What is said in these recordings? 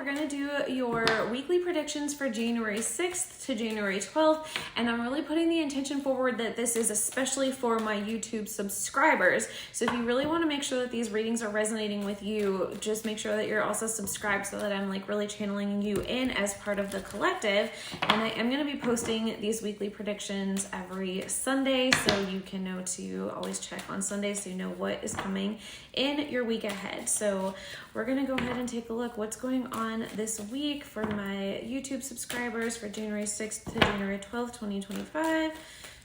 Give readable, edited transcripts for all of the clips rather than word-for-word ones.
we're going to do your weekly predictions for January 6th to January 12th. And I'm really putting the intention forward that this is especially for my YouTube subscribers. So if you really want to make sure that these readings are resonating with you, just make sure that you're also subscribed so that I'm like really channeling you in as part of the collective. And I am going to be posting these weekly predictions every Sunday, so you can know to always check on Sunday so you know what is coming in your week ahead. So we're going to go ahead and take a look what's going on this week for my YouTube subscribers for January 6th to January 12th, 2025.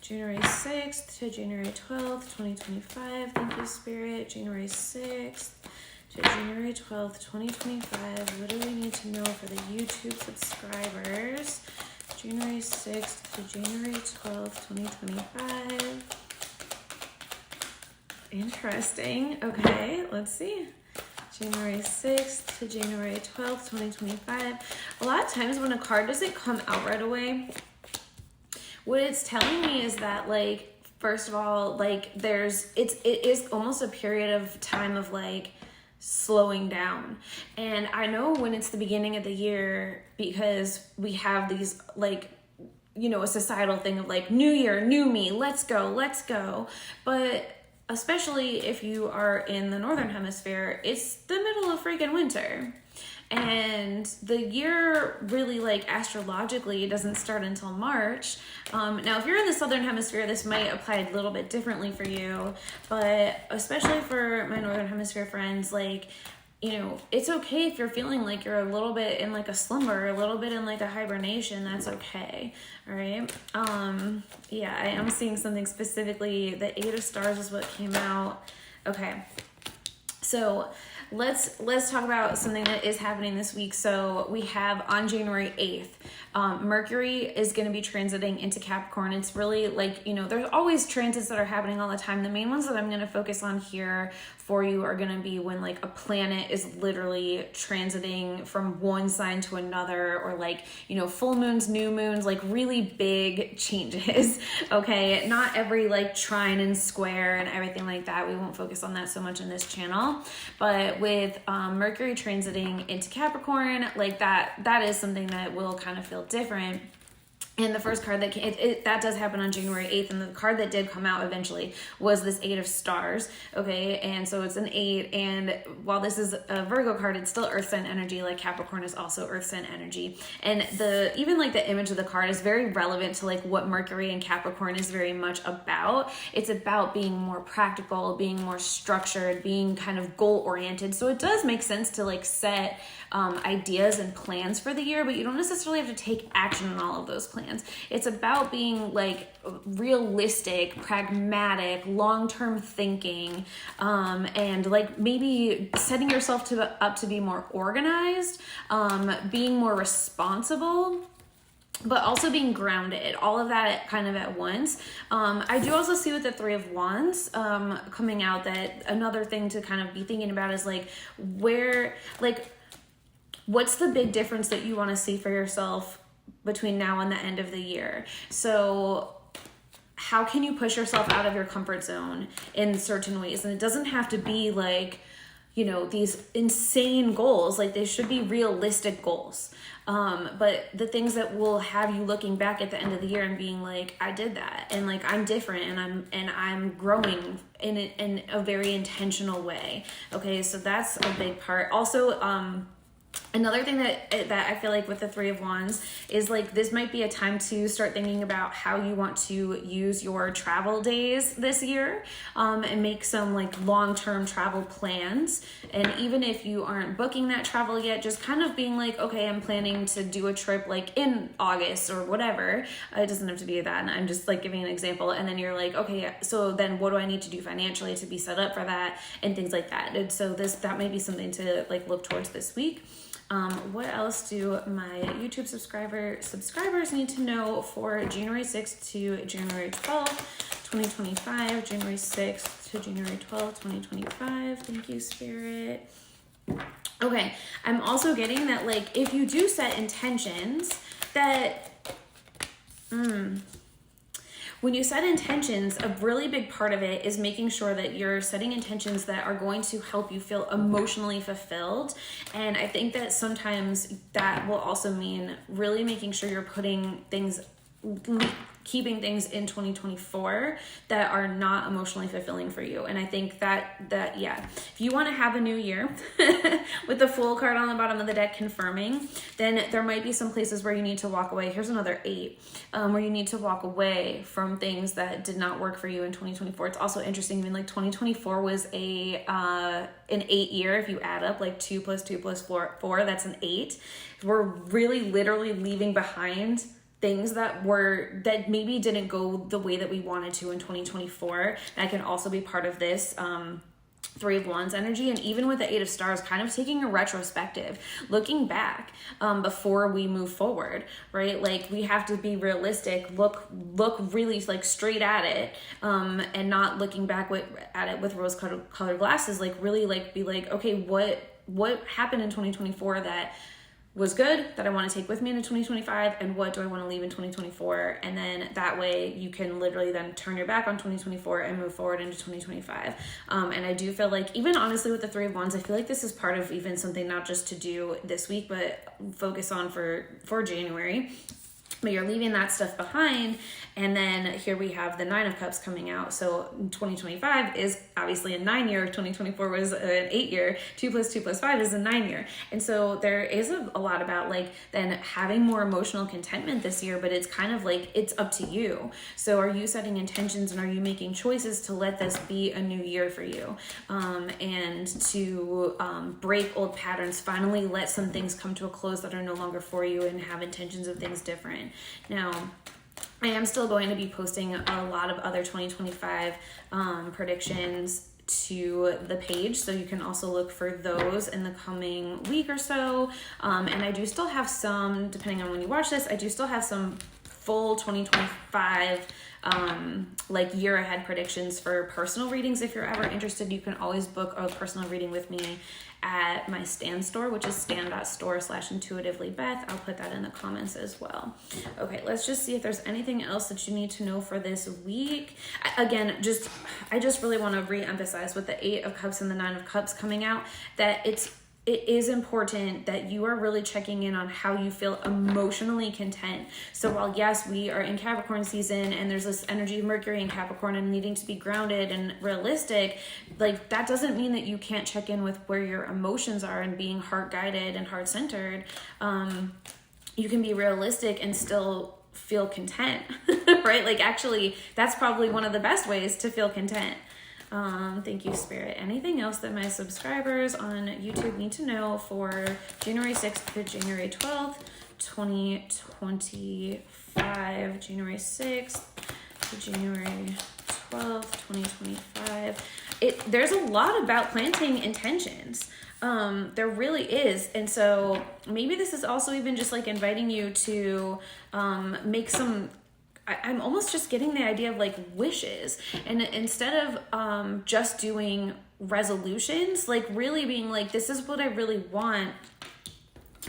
January 6th to January 12th, 2025. Thank you, Spirit. January 6th to January 12th, 2025. What do we need to know for the YouTube subscribers? January 6th to January 12th, 2025. Interesting. Okay, let's see. January 6th to January 12th, 2025. A lot of times when a card doesn't come out right away, what it's telling me is that, like, first of all, like, it is almost a period of time of like slowing down. And I know when it's the beginning of the year, because we have these like, you know, a societal thing of like new year, new me, let's go. But especially if you are in the Northern Hemisphere, it's the middle of freaking winter. And the year really, like, astrologically doesn't start until March. Now, if you're in the Southern Hemisphere, this might apply a little bit differently for you. But especially for my Northern Hemisphere friends, like, you know, it's okay if you're feeling like you're a little bit in like a slumber, a little bit in like a hibernation. That's okay. All right. Yeah, I am seeing something specifically. The 8 of Stars is what came out. Okay. So let's talk about something that is happening this week. So we have on January 8th, Mercury is going to be transiting into Capricorn. It's really like, you know, there's always transits that are happening all the time. The main ones that I'm going to focus on here for you are going to be when like a planet is literally transiting from one sign to another, or like, you know, full moons, new moons, like really big changes. Okay. Not every like trine and square and everything like that. We won't focus on that so much in this channel, but with Mercury transiting into Capricorn, like that is something that will kind of feel different. And the first card that that does happen on January 8th, and the card that did come out eventually was this 8 of Stars, okay? And so it's an 8, and while this is a Virgo card, it's still Earth sign energy, like Capricorn is also Earth sign energy. And even like the image of the card is very relevant to like what Mercury and Capricorn is very much about. It's about being more practical, being more structured, being kind of goal-oriented. So it does make sense to like set ideas and plans for the year, but you don't necessarily have to take action on all of those plans. It's about being like realistic, pragmatic, long-term thinking, and like maybe setting yourself up to be more organized, being more responsible, but also being grounded, all of that kind of at once. I do also see with the 3 of Wands coming out that another thing to kind of be thinking about is like what's the big difference that you want to see for yourself between now and the end of the year? So how can you push yourself out of your comfort zone in certain ways? And it doesn't have to be like, you know, these insane goals. Like, they should be realistic goals. But the things that will have you looking back at the end of the year and being like, I did that, and like I'm different, and I'm growing in a very intentional way. Okay, so that's a big part. Also, another thing that I feel like with the 3 of Wands is like this might be a time to start thinking about how you want to use your travel days this year, and make some like long-term travel plans. And even if you aren't booking that travel yet, just kind of being like, okay, I'm planning to do a trip like in August or whatever. It doesn't have to be that. And I'm just like giving an example. And then you're like, okay, so then what do I need to do financially to be set up for that, and things like that. And so that may be something to like look towards this week. What else do my YouTube subscribers need to know for January 6th to January 12th, 2025? January 6th to January 12th, 2025. Thank you, Spirit. Okay, I'm also getting that, like, if you do set intentions, that when you set intentions, a really big part of it is making sure that you're setting intentions that are going to help you feel emotionally fulfilled. And I think that sometimes that will also mean really making sure you're putting things, keeping things in 2024 that are not emotionally fulfilling for you. And I think that yeah, if you want to have a new year with the Fool card on the bottom of the deck confirming, then there might be some places where you need to walk away. Here's another 8, where you need to walk away from things that did not work for you in 2024. It's also interesting. I mean, like 2024 was an 8 year. If you add up like 2 + 2 + 4, that's an 8. We're really literally leaving behind things that maybe didn't go the way that we wanted to in 2024. That can also be part of this 3 of Wands energy. And even with the 8 of Stars, kind of taking a retrospective, looking back before we move forward, right? Like we have to be realistic, look really like straight at it, and not looking back at it with rose colored glasses. Like really like be like, okay, what happened in 2024 that was good that I want to take with me into 2025, and what do I want to leave in 2024? And then that way you can literally then turn your back on 2024 and move forward into 2025. And I do feel like, even honestly with the 3 of Wands, I feel like this is part of even something not just to do this week, but focus on for January. But you're leaving that stuff behind. And then here we have the 9 of Cups coming out. So 2025 is obviously a 9 year. 2024 was an 8 year. 2 + 2 + 5 is a 9 year. And so there is a lot about like then having more emotional contentment this year, but it's kind of like, it's up to you. So are you setting intentions and are you making choices to let this be a new year for you? And to break old patterns, finally let some things come to a close that are no longer for you, and have intentions of things different. Now, I am still going to be posting a lot of other 2025 predictions to the page, so you can also look for those in the coming week or so. And I do still have some, depending on when you watch this, I do still have some full 2025 like year ahead predictions for personal readings. If you're ever interested, you can always book a personal reading with me at my stan.store, which is stan.store/IntuitivelyBeth. I'll put that in the comments as well. Okay, let's just see if there's anything else that you need to know for this week. Again, I just really want to re-emphasize with the 8 of Cups and the 9 of Cups coming out that it is important that you are really checking in on how you feel emotionally content. So while yes, we are in Capricorn season and there's this energy of Mercury in Capricorn and needing to be grounded and realistic, like that doesn't mean that you can't check in with where your emotions are and being heart guided and heart centered. You can be realistic and still feel content, right? Like actually, that's probably one of the best ways to feel content. Thank you, Spirit. Anything else that my subscribers on YouTube need to know for January 6th to January 12th, 2025, January 6th to January 12th, 2025. There's a lot about planting intentions. There really is. And so maybe this is also even just like inviting you to make some, I'm almost just getting the idea of like wishes, and instead of just doing resolutions, like really being like, this is what I really want.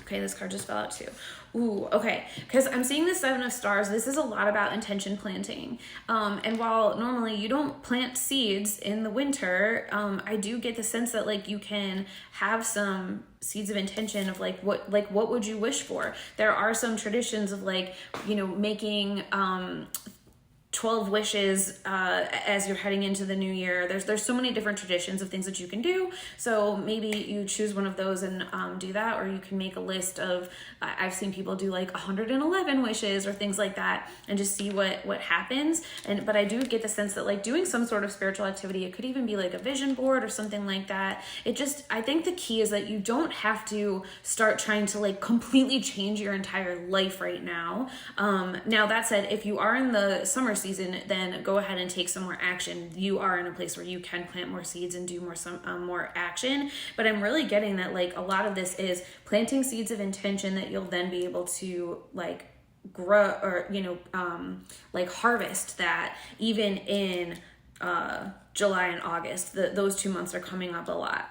Okay, this card just fell out too. Ooh, okay, because I'm seeing the 7 of Stars. This is a lot about intention planting. And while normally you don't plant seeds in the winter, I do get the sense that like you can have some seeds of intention of like what would you wish for? There are some traditions of like, you know, making 12 wishes as you're heading into the new year. There's so many different traditions of things that you can do. So maybe you choose one of those and do that, or you can make a list of, I've seen people do like 111 wishes or things like that and just see what happens. But I do get the sense that like doing some sort of spiritual activity, it could even be like a vision board or something like that. I think the key is that you don't have to start trying to like completely change your entire life right now. Now that said, if you are in the summer season, then go ahead and take some more action. You are in a place where you can plant more seeds and do more action. But I'm really getting that like a lot of this is planting seeds of intention that you'll then be able to like grow, or like harvest that even in July and August. Those 2 months are coming up a lot.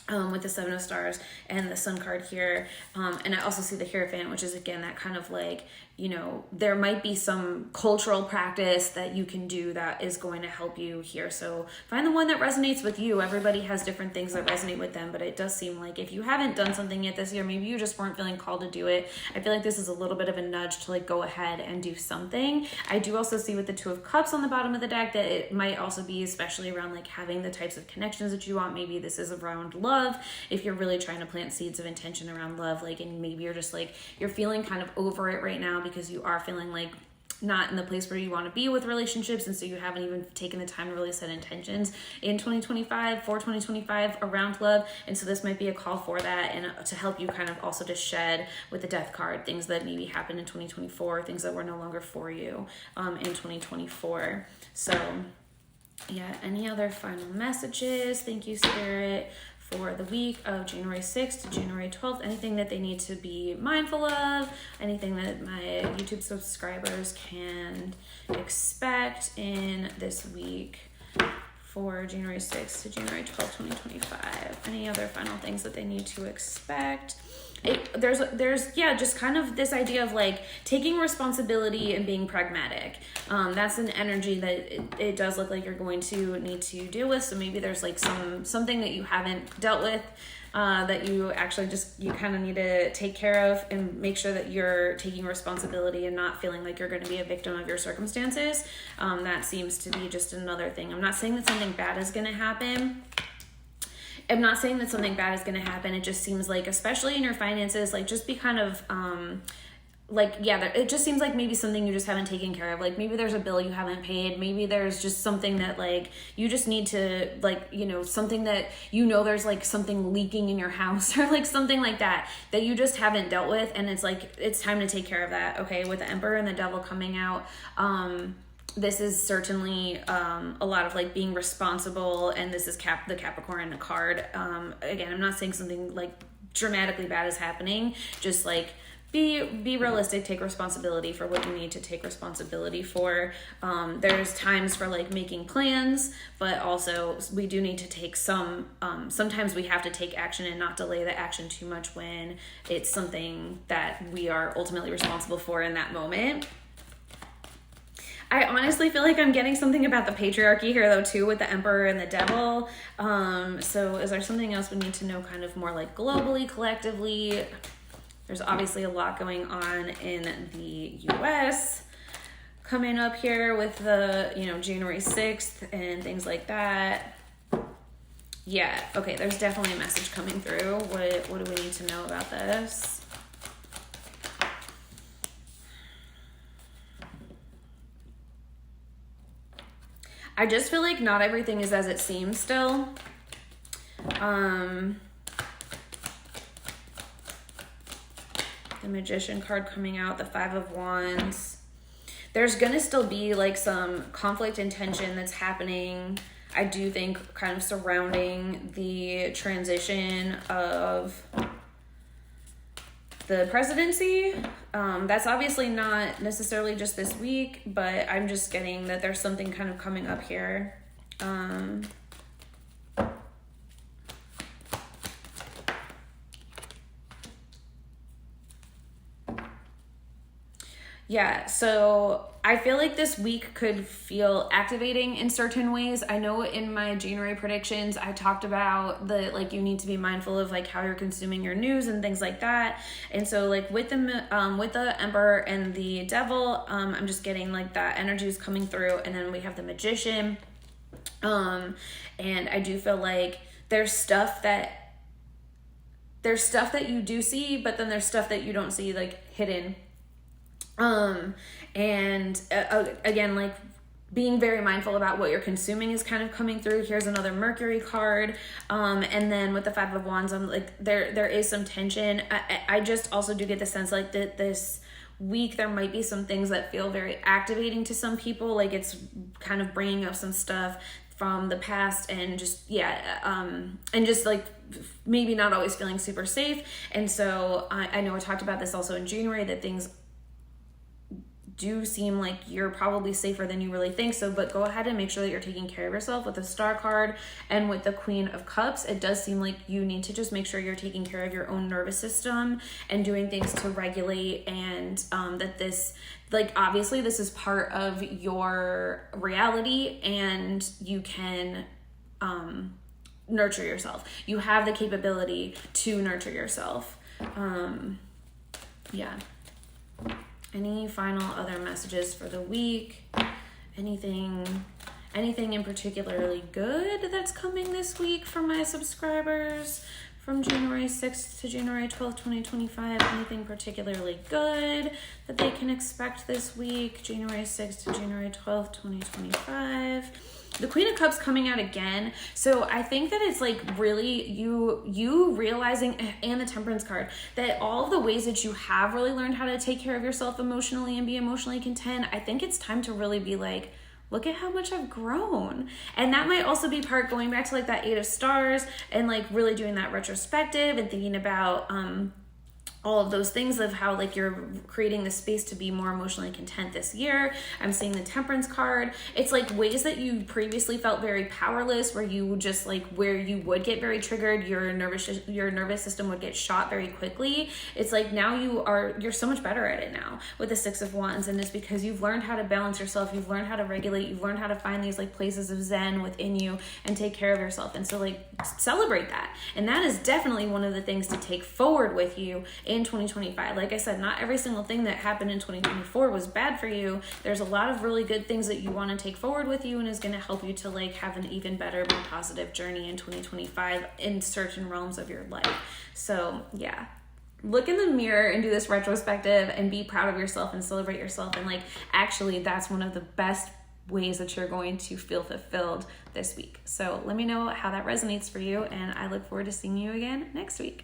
With the 7 of Stars and the Sun card here. And I also see the Hierophant, which is again that kind of like you know, there might be some cultural practice that you can do that is going to help you here. So find the one that resonates with you. Everybody has different things that resonate with them, but it does seem like if you haven't done something yet this year, maybe you just weren't feeling called to do it. I feel like this is a little bit of a nudge to like go ahead and do something. I do also see with the Two of Cups on the bottom of the deck that it might also be especially around like having the types of connections that you want. Maybe this is around love. If you're really trying to plant seeds of intention around love, like, and maybe you're just like, you're feeling kind of over it right now because you are feeling like not in the place where you want to be with relationships, and so you haven't even taken the time to really set intentions in 2025 around love. And so this might be a call for that, and to help you kind of also to shed with the Death card things that maybe happened in 2024, things that were no longer for you in 2024. So yeah, any other final messages? Thank you, Spirit, for the week of January 6th to January 12th, anything that they need to be mindful of, anything that my YouTube subscribers can expect in this week for January 6th to January 12th, 2025. Any other final things that they need to expect? There's just kind of this idea of like taking responsibility and being pragmatic. That's an energy that it does look like you're going to need to deal with. So maybe there's like something that you haven't dealt with that you actually you kind of need to take care of and make sure that you're taking responsibility and not feeling like you're going to be a victim of your circumstances. That seems to be just another thing. I'm not saying that something bad is going to happen. It just seems like, especially in your finances, like just be kind of, it just seems like maybe something you just haven't taken care of. Like maybe there's a bill you haven't paid. Maybe there's just something that like, you just need to like, you know, something that, you know, there's like something leaking in your house or like something like that you just haven't dealt with. And it's like, it's time to take care of that. Okay. With the Emperor and the Devil coming out, this is certainly a lot of like being responsible, and this is the Capricorn card. Again, I'm not saying something like dramatically bad is happening, just like be realistic, take responsibility for what you need to take responsibility for. There's times for like making plans, but also we do need to take sometimes we have to take action and not delay the action too much when it's something that we are ultimately responsible for in that moment. I honestly feel like I'm getting something about the patriarchy here though too, with the Emperor and the Devil. So is there something else we need to know kind of more like globally, collectively? There's obviously a lot going on in the US coming up here with the, you know, January 6th and things like that. Yeah, okay, there's definitely a message coming through. What do we need to know about this? I just feel like not everything is as it seems still. The Magician card coming out, the Five of Wands. There's going to still be like some conflict and tension that's happening, I do think, kind of surrounding the transition of the presidency. That's obviously not necessarily just this week, but I'm just getting that there's something kind of coming up here. Yeah, so I feel like this week could feel activating in certain ways. I know in my January predictions, I talked about you need to be mindful of like how you're consuming your news and things like that. And so like with the Emperor and the Devil, I'm just getting like that energy is coming through. And then we have the Magician. And I do feel like there's stuff that you do see, but then there's stuff that you don't see, like hidden. Again, like being very mindful about what you're consuming is kind of coming through. Here's another Mercury card. And then with the Five of Wands, I'm like, there is some tension. I just also do get the sense like that this week, there might be some things that feel very activating to some people. Like it's kind of bringing up some stuff from the past and just, and just like maybe not always feeling super safe. And so I know I talked about this also in January, that things do seem like you're probably safer than you really think. So, but go ahead and make sure that you're taking care of yourself with the Star card and with the Queen of Cups. It does seem like you need to just make sure you're taking care of your own nervous system and doing things to regulate, and that this, like, obviously this is part of your reality, and you can nurture yourself. You have the capability to nurture yourself. Yeah. Any final other messages for the week? Anything in particularly good that's coming this week for my subscribers from January 6th to January 12th, 2025? Anything particularly good that they can expect this week, January 6th to January 12th, 2025? The Queen of Cups coming out again. So I think that it's like really you realizing, and the Temperance card, that all of the ways that you have really learned how to take care of yourself emotionally and be emotionally content, I think it's time to really be like, look at how much I've grown. And that might also be part going back to like that 8 of Stars and like really doing that retrospective and thinking about all of those things of how like you're creating the space to be more emotionally content this year. I'm seeing the Temperance card. It's like ways that you previously felt very powerless, where you just like, where you would get very triggered, your nervous system would get shot very quickly. It's like now you're so much better at it now with the 6 of Wands, and it's because you've learned how to balance yourself, you've learned how to regulate, you've learned how to find these like places of zen within you and take care of yourself. And so like celebrate that. And that is definitely one of the things to take forward with you in 2025. Like I said, not every single thing that happened in 2024 was bad for you. There's a lot of really good things that you want to take forward with you and is going to help you to like have an even better, more positive journey in 2025 in certain realms of your life. So yeah, look in the mirror and do this retrospective and be proud of yourself and celebrate yourself. And like, actually, that's one of the best ways that you're going to feel fulfilled this week. So let me know how that resonates for you, and I look forward to seeing you again next week.